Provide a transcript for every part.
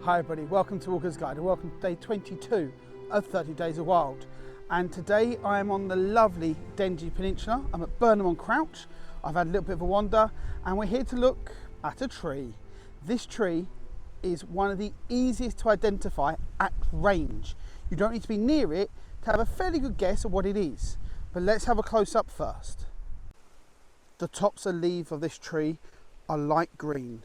Hi everybody, welcome to Walker's Guide and welcome to day 22 of 30 Days of Wild. And today I am on the lovely Dengie Peninsula. I'm at Burnham-on-Crouch. I've had a little bit of a wander and we're here to look at a tree. This tree is one of the easiest to identify at range. You don't need to be near it to have a fairly good guess of what it is. But let's have a close up first. The tops of leaves of this tree are light green.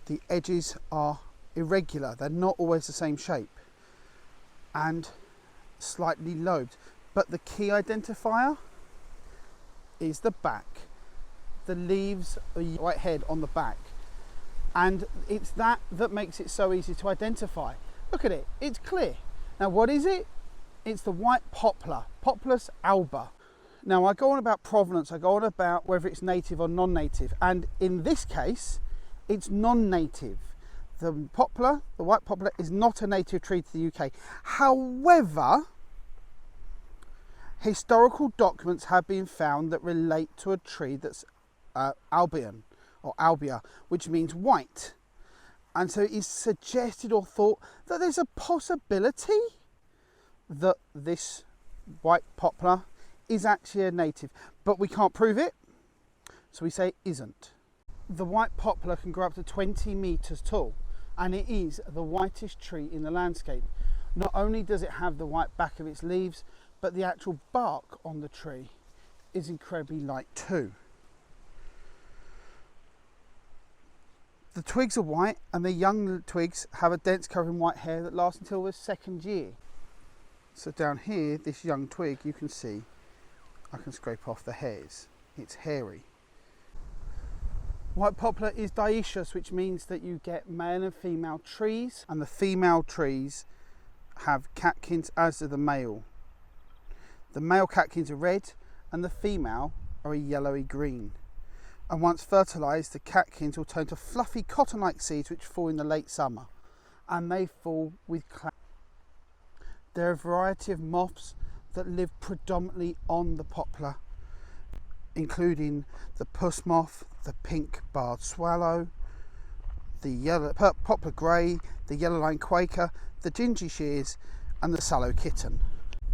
The edges are irregular, they're not always the same shape and slightly lobed, but the key identifier is the back. The leaves are white head on the back, and it's that makes it so easy to identify. Look at it, it's clear. Now what is it? It's the white poplar, Populus alba. Now I go on about provenance, I go on about whether it's native or non-native, and in this case it's non-native. The poplar, the white poplar, is not a native tree to the UK. However, historical documents have been found that relate to a tree that's Albion or albia, which means white. And so it is suggested or thought that there's a possibility that this white poplar is actually a native, but we can't prove it, so we say it isn't. The white poplar can grow up to 20 metres tall, and it is the whitest tree in the landscape. Not only does it have the white back of its leaves, but the actual bark on the tree is incredibly light too. The twigs are white, and the young twigs have a dense covering white hair that lasts until the second year. So down here, this young twig, you can see, I can scrape off the hairs. It's hairy. White poplar is dioecious, which means that you get male and female trees, and the female trees have catkins as do the male. The male catkins are red and the female are a yellowy green. And once fertilised, the catkins will turn to fluffy cotton-like seeds which fall in the late summer, and they fall with clouds. There are a variety of moths that live predominantly on the poplar, including the puss moth, the pink-barred swallow, the yellow poplar grey, the yellow-lined quaker, the gingy shears, and the sallow kitten.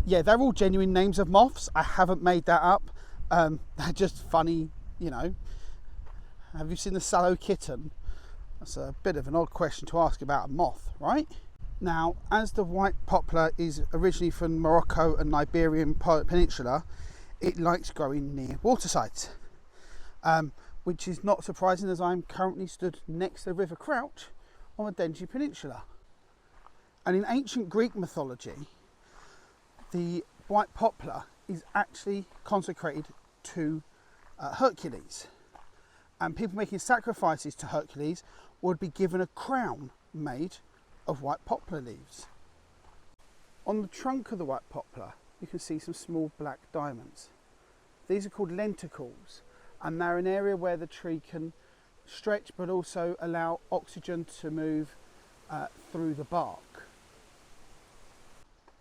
Yeah, they're all genuine names of moths. I haven't made that up. They're just funny, you know. Have you seen the sallow kitten? That's a bit of an odd question to ask about a moth, right? Now, as the white poplar is originally from Morocco and Iberian Peninsula, it likes growing near watersides, which is not surprising as I'm currently stood next to the River Crouch on the Dengie Peninsula. And in ancient Greek mythology, the white poplar is actually consecrated to Hercules, and people making sacrifices to Hercules would be given a crown made of white poplar leaves. On the trunk of the white poplar you can see some small black diamonds. These are called lenticles, and they're an area where the tree can stretch but also allow oxygen to move through the bark.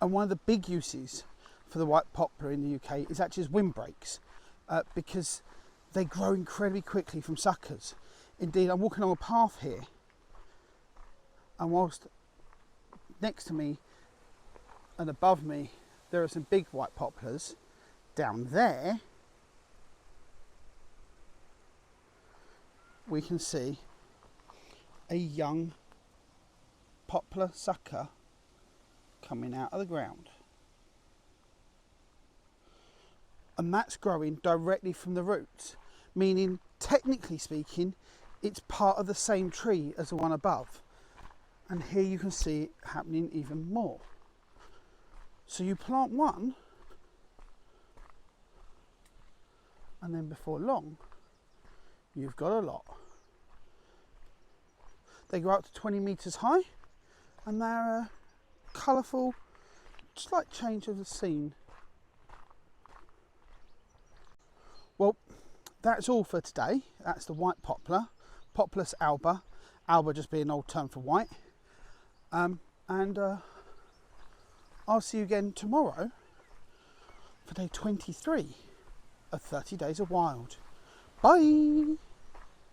And one of the big uses for the white poplar in the UK is actually as windbreaks, because they grow incredibly quickly from suckers. Indeed, I'm walking along a path here, and whilst next to me and above me there are some big white poplars, down there we can see a young poplar sucker coming out of the ground, and that's growing directly from the roots, meaning technically speaking it's part of the same tree as the one above. And here you can see it happening even more. So you plant one, and then before long you've got a lot. They grow up to 20 metres high, and they're a colourful, slight change of the scene. Well, that's all for today. That's the white poplar, Populus alba, alba just being an old term for white. I'll see you again tomorrow for day 23 of 30 Days of Wild. Bye!